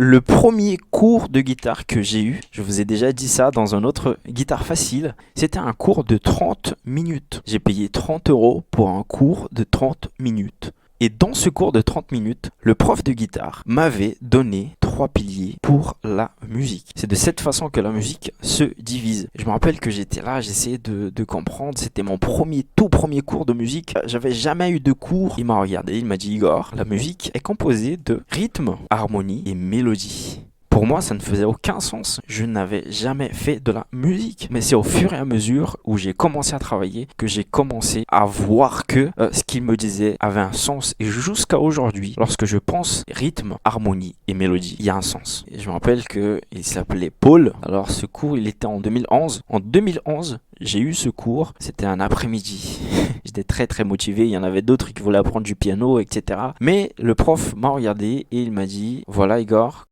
Le premier cours de guitare que j'ai eu, je vous ai déjà dit ça dans un autre Guitare Facile, c'était un cours de 30 minutes. J'ai payé 30 euros pour un cours de 30 minutes. Et dans ce cours de 30 minutes, le prof de guitare m'avait donné 3 piliers pour la musique. C'est de cette façon que la musique se divise. Je me rappelle que j'étais là, j'essayais de comprendre. C'était mon tout premier cours de musique. J'avais jamais eu de cours. Il m'a regardé, il m'a dit: Igor, la musique est composée de rythme, harmonie et mélodie. Pour moi, ça ne faisait aucun sens. Je n'avais jamais fait de la musique. Mais c'est au fur et à mesure où j'ai commencé à travailler que j'ai commencé à voir que ce qu'il me disait avait un sens. Et jusqu'à aujourd'hui, lorsque je pense rythme, harmonie et mélodie, il y a un sens. Et je me rappelle qu'il s'appelait Paul. Alors ce cours, il était en 2011. En 2011, j'ai eu ce cours. C'était un après-midi. J'étais très très motivé. Il y en avait d'autres qui voulaient apprendre du piano, etc. Mais le prof m'a regardé et il m'a dit: voilà Igor,